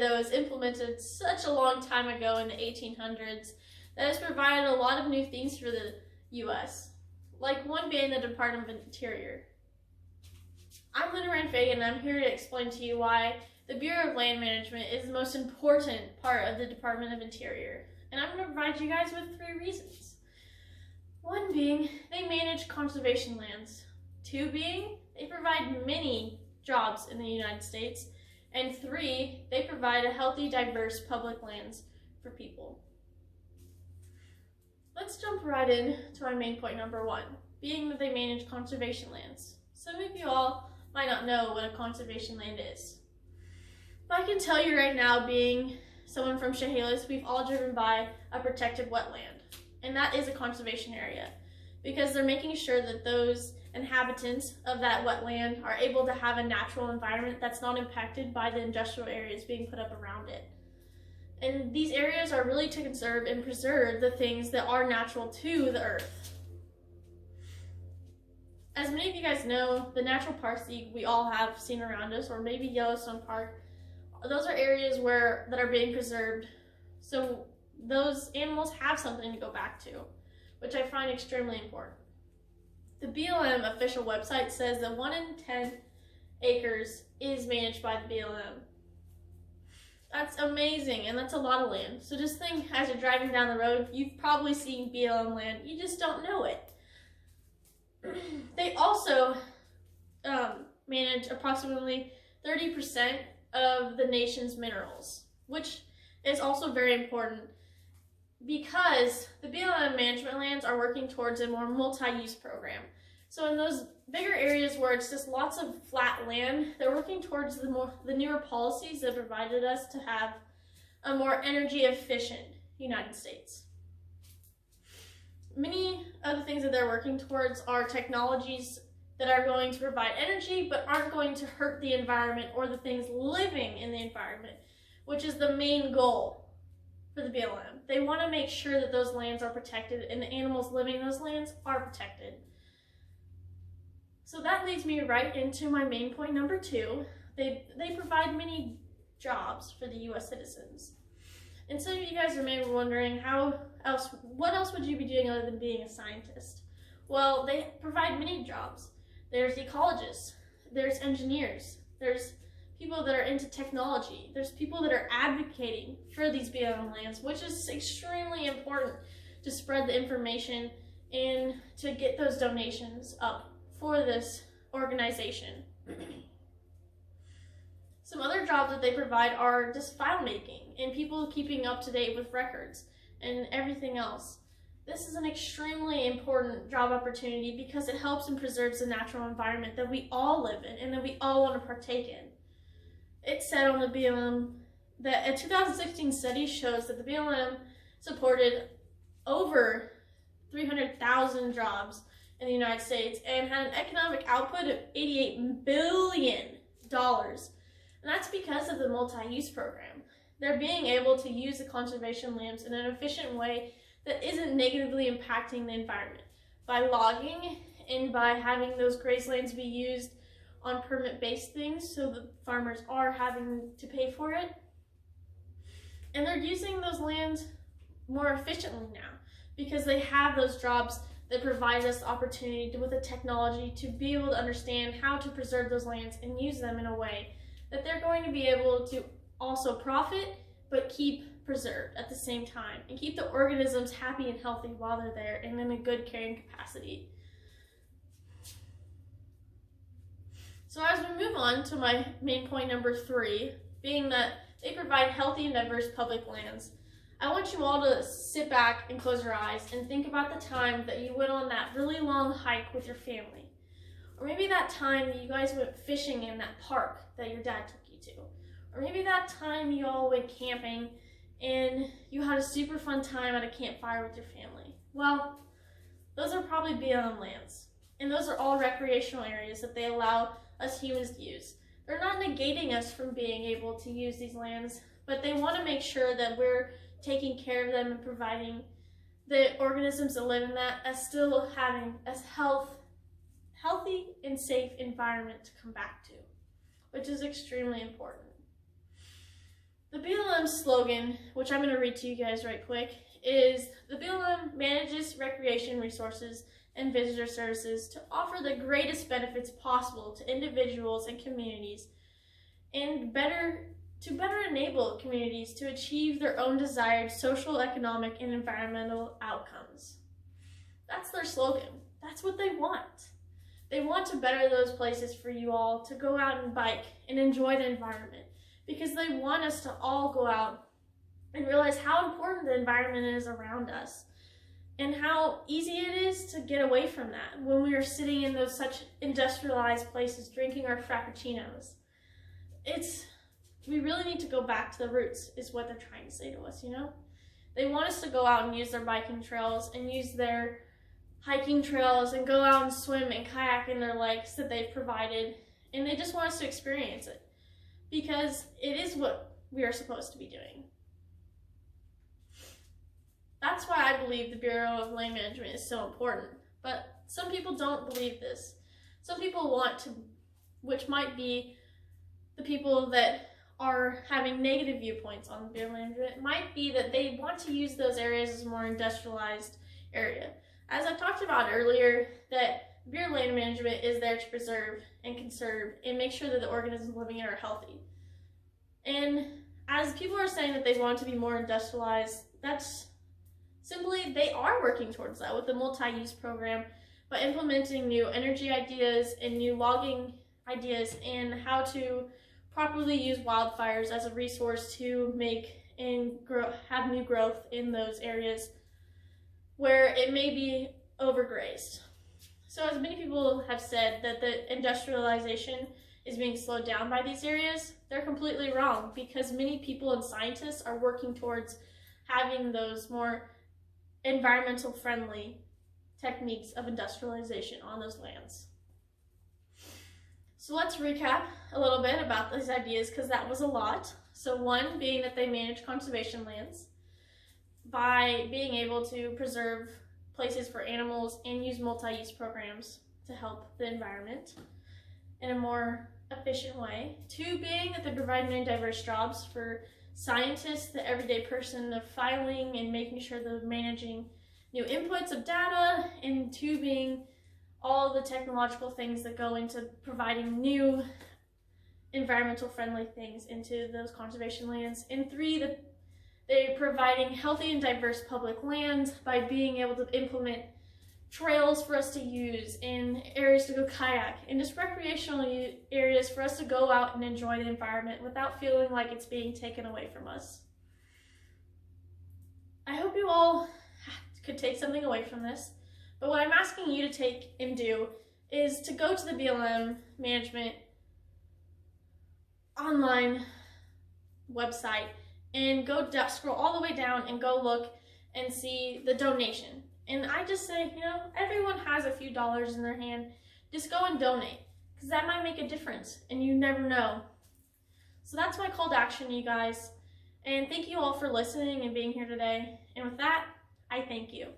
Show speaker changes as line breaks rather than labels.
that was implemented such a long time ago in the 1800s that has provided a lot of new things for the U.S., like one being the Department of Interior. I'm Linda Rand-Fagan, and I'm here to explain to you why the Bureau of Land Management is the most important part of the Department of Interior. And I'm going to provide you guys with 3 reasons. 1 being, they manage conservation lands. 2 being, they provide many jobs in the United States. And 3, they provide a healthy, diverse public lands for people. Let's jump right in to our main point number 1, being that they manage conservation lands. Some of you all might not know what a conservation land is. But I can tell you right now, being someone from Chehalis, we've all driven by a protected wetland. And that is a conservation area, because they're making sure that those inhabitants of that wetland are able to have a natural environment that's not impacted by the industrial areas being put up around it. And these areas are really to conserve and preserve the things that are natural to the earth. As many of you guys know, the natural parks that we all have seen around us, or maybe Yellowstone Park, those are areas that are being preserved. So those animals have something to go back to, which I find extremely important. The BLM official website says that 1 in 10 acres is managed by the BLM. That's amazing, and that's a lot of land. So just think, as you're driving down the road, you've probably seen BLM land, you just don't know it. They also manage approximately 30% of the nation's minerals, which is also very important because the BLM management lands are working towards a more multi-use program. So in those bigger areas where it's just lots of flat land, they're working towards the newer policies that provided us to have a more energy efficient United States. Many of the things that they're working towards are technologies that are going to provide energy but aren't going to hurt the environment or the things living in the environment, which is the main goal for the BLM. They want to make sure that those lands are protected and the animals living in those lands are protected. So that leads me right into my main point number 2. They provide many jobs for the U.S. citizens. And some of you guys are maybe wondering what else would you be doing other than being a scientist? Well, they provide many jobs. There's ecologists, there's engineers, there's people that are into technology, there's people that are advocating for these BLM lands, which is extremely important to spread the information and to get those donations up for this organization. Some other jobs that they provide are just file making and people keeping up to date with records and everything else. This is an extremely important job opportunity because it helps and preserves the natural environment that we all live in and that we all want to partake in. It said on the BLM that a 2016 study shows that the BLM supported over 300,000 jobs in the United States and had an economic output of $88 billion. And that's because of the multi-use program. They're being able to use the conservation lands in an efficient way that isn't negatively impacting the environment by logging and by having those grazelands be used on permit-based things, so the farmers are having to pay for it. And they're using those lands more efficiently now because they have those jobs that provide us the opportunity with the technology to be able to understand how to preserve those lands and use them in a way that they're going to be able to also profit but keep preserved at the same time and keep the organisms happy and healthy while they're there and in a good carrying capacity. So as we move on to my main point number 3, being that they provide healthy and diverse public lands, I want you all to sit back and close your eyes and think about the time that you went on that really long hike with your family. Or maybe that time that you guys went fishing in that park that your dad took you to. Or maybe that time you all went camping and you had a super fun time at a campfire with your family. Well, those are probably BLM lands. And those are all recreational areas that they allow us humans to use. They're not negating us from being able to use these lands, but they want to make sure that we're taking care of them and providing the organisms that live in that as still having a healthy and safe environment to come back to, which is extremely important. The BLM slogan, which I'm going to read to you guys right quick, is the BLM manages recreation resources and visitor services to offer the greatest benefits possible to individuals and communities, and to better enable communities to achieve their own desired social, economic, and environmental outcomes. That's their slogan. That's what they want. They want to better those places for you all to go out and bike and enjoy the environment, because they want us to all go out and realize how important the environment is around us and how easy it is to get away from that when we are sitting in those such industrialized places drinking our frappuccinos. We really need to go back to the roots, is what they're trying to say to us, you know? They want us to go out and use their biking trails and use their hiking trails and go out and swim and kayak in their lakes that they've provided, and they just want us to experience it because it is what we are supposed to be doing. That's why I believe the Bureau of Land Management is so important, but some people don't believe this. Some people want to, which might be the people that are having negative viewpoints on the Bureau of Land Management, might be that they want to use those areas as a more industrialized area. As I talked about earlier, that Bureau of Land Management is there to preserve and conserve and make sure that the organisms living in it are healthy. And as people are saying that they want to be more industrialized, that's simply, they are working towards that with the multi-use program by implementing new energy ideas and new logging ideas and how to properly use wildfires as a resource to make and have new growth in those areas where it may be overgrazed. So as many people have said that the industrialization is being slowed down by these areas, they're completely wrong, because many people and scientists are working towards having those more environmental friendly techniques of industrialization on those lands. So let's recap a little bit about these ideas, because that was a lot. So one being that they manage conservation lands by being able to preserve places for animals and use multi-use programs to help the environment in a more efficient way. Two being that they provide many diverse jobs for scientists, the everyday person of filing and making sure they're managing new inputs of data, and two being all the technological things that go into providing new environmental friendly things into those conservation lands, and three, that they're providing healthy and diverse public lands by being able to implement trails for us to use and areas to go kayak and just recreational areas for us to go out and enjoy the environment without feeling like it's being taken away from us. I hope you all could take something away from this, but what I'm asking you to take and do is to go to the BLM Management online website and go scroll all the way down and go look and see the donation. And I just say, you know, everyone has a few dollars in their hand. Just go and donate, because that might make a difference, and you never know. So that's my call to action, you guys. And thank you all for listening and being here today. And with that, I thank you.